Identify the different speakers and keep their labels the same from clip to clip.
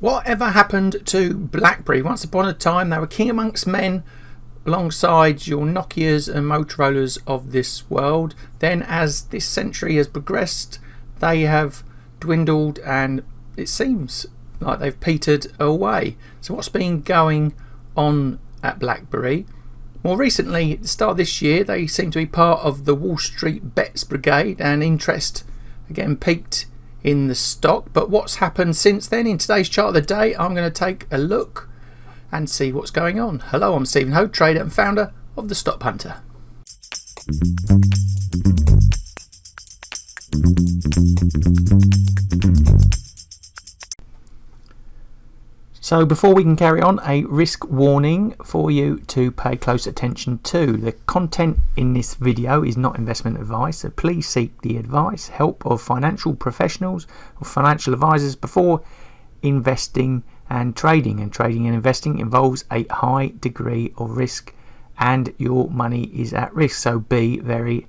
Speaker 1: Whatever happened to BlackBerry? Once upon a time they were king amongst men alongside your Nokias and Motorola's of this world. Then as this century has progressed, they have dwindled and it seems like they've petered away. So what's been going on at BlackBerry? More recently, at the start of this year, they seem to be part of the Wall Street bets brigade, and interest again peaked in the stock. But what's happened since then? In today's chart of the day, I'm going to take a look and see what's going on. Hello, I'm Stephen Ho, trader and founder of TheStopHunter. So before we can carry on, a risk warning for you to pay close attention to. The content in this video is not investment advice, so please seek the advice, help of financial professionals or financial advisors before investing and trading. And trading and investing involves a high degree of risk and your money is at risk, so be very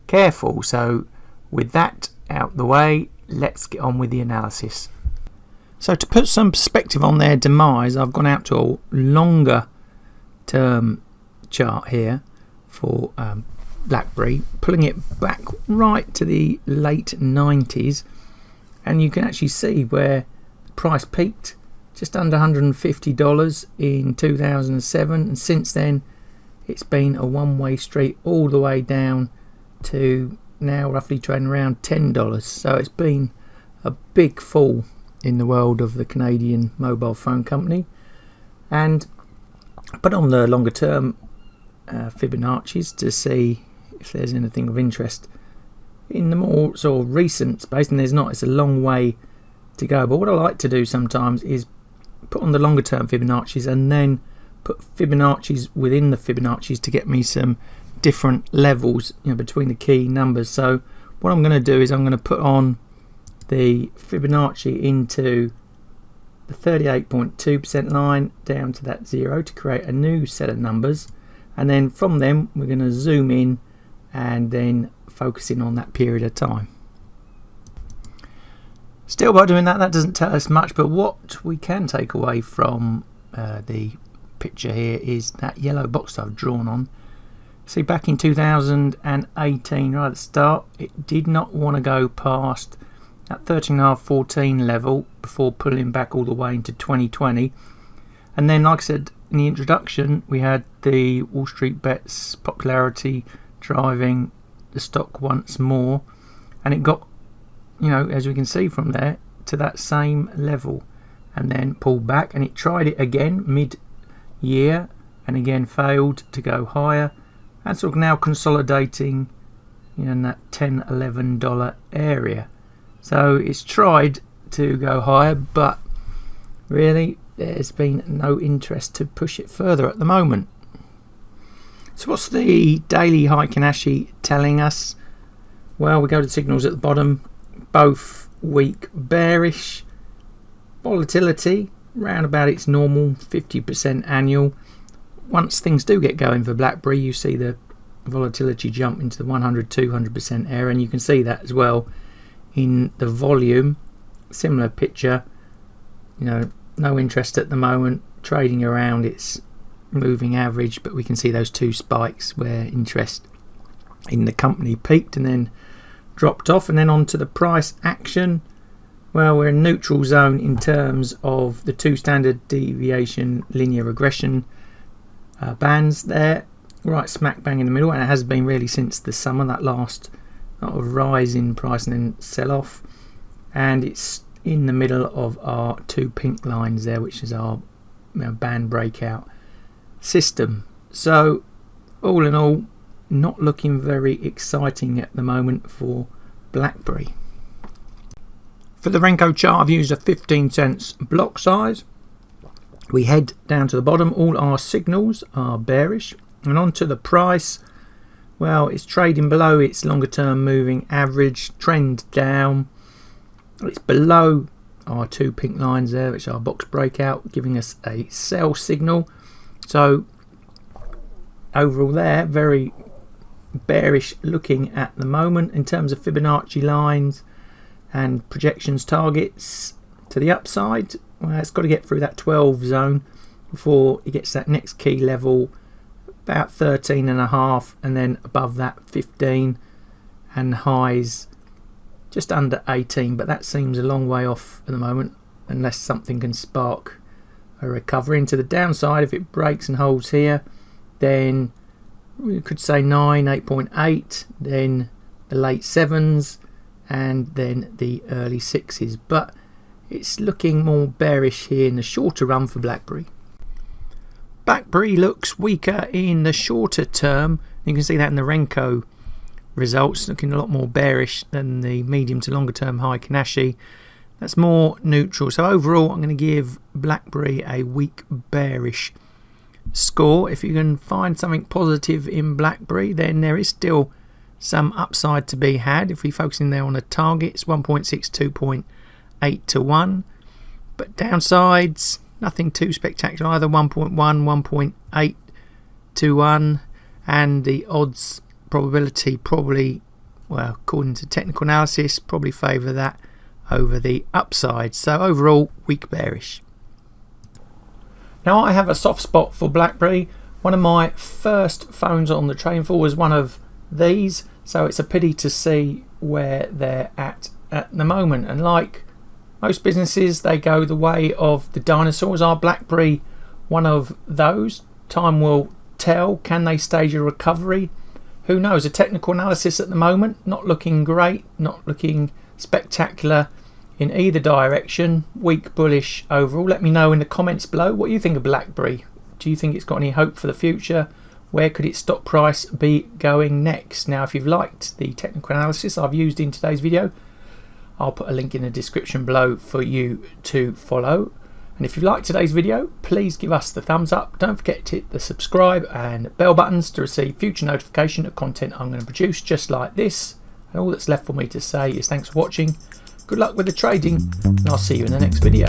Speaker 1: careful. So with that out the way, let's get on with the analysis. So to put some perspective on their demise, I've gone out to a longer term chart here for BlackBerry, pulling it back right to the late 90s, and you can actually see where the price peaked just under $150 in 2007, and since then it's been a one-way street all the way down to now roughly trading around $10. So it's been a big fall in the world of the Canadian mobile phone company. And put on the longer term Fibonacci's to see if there's anything of interest in the more sort of recent space, and there's not. It's a long way to go, but what I like to do sometimes is put on the longer term Fibonacci's and then put Fibonacci's within the Fibonacci's to get me some different levels, you know, between the key numbers. So what I'm going to do is I'm going to put on the Fibonacci into the 38.2% line down to that 0 to create a new set of numbers, and then from them we're going to zoom in and then focus in on that period of time. Still by doing that doesn't tell us much, but what we can take away from the picture here is that yellow box I've drawn on. See, back in 2018 right at the start, it did not want to go past at 13.5-14 level before pulling back all the way into 2020. And then, like I said in the introduction, we had the Wall Street bets popularity driving the stock once more, and it got, you know, as we can see from there, to that same level and then pulled back, and it tried it again mid-year and again failed to go higher, and sort of now consolidating, you know, in that $10-11 area. So it's tried to go higher, but really there's been no interest to push it further at the moment. So what's the daily Heikin-Ashi telling us? Well, we go to the signals at the bottom, both weak bearish, volatility round about its normal 50% annual. Once things do get going for BlackBerry, you see the volatility jump into the 100-200% area, and you can see that as well in the volume. Similar picture, you know, no interest at the moment, trading around its moving average, but we can see those two spikes where interest in the company peaked and then dropped off. And then on to the price action. Well, we're in neutral zone in terms of the two standard deviation linear regression bands there, right smack bang in the middle, and it has been really since the summer, that last rise in price and then sell off, and it's in the middle of our two pink lines there, which is our, you know, band breakout system. So all in all, not looking very exciting at the moment for BlackBerry. For the Renko chart, I've used a 15 cents block size. We head down to the bottom, all our signals are bearish, and onto the price. Well, it's trading below its longer term moving average, trend down. It's below our two pink lines there, which are box breakout, giving us a sell signal. So overall there, very bearish looking at the moment in terms of Fibonacci lines and projections targets to the upside. well, it's got to get through that 12 zone before it gets that next key level, about 13.5, and then above that 15, and highs just under 18. But that seems a long way off at the moment, unless something can spark a recovery into the downside. If it breaks and holds here, then we could say 9, 8.8, then the late 7s, and then the early 6s. But it's looking more bearish here in the shorter run for BlackBerry. BlackBerry looks weaker in the shorter term. You can see that in the Renko results, looking a lot more bearish than the medium to longer term high Kanashi. That's more neutral. So overall, I'm going to give BlackBerry a weak bearish score. If you can find something positive in BlackBerry, then there is still some upside to be had. If we focus in there on the targets, 1.62.8 to 1. But downsides, nothing too spectacular either, 1.1, 1.8 to 1. And the odds probability probably, well, according to technical analysis, probably favour that over the upside. So overall, weak bearish. Now I have a soft spot for BlackBerry. One of my first phones on the trading floor was one of these, so it's a pity to see where they're at the moment. And like most businesses, they go the way of the dinosaurs. Are BlackBerry one of those? Time will tell. Can they stage a recovery? Who knows? A technical analysis at the moment, not looking great, not looking spectacular in either direction. Weak bullish overall. Let me know in the comments below what you think of BlackBerry. Do you think it's got any hope for the future? Where could its stock price be going next? Now, if you've liked the technical analysis I've used in today's video, I'll put a link in the description below for you to follow. And if you liked today's video, please give us the thumbs up. Don't forget to hit the subscribe and bell buttons to receive future notification of content I'm going to produce just like this. And all that's left for me to say is thanks for watching. Good luck with the trading, and I'll see you in the next video.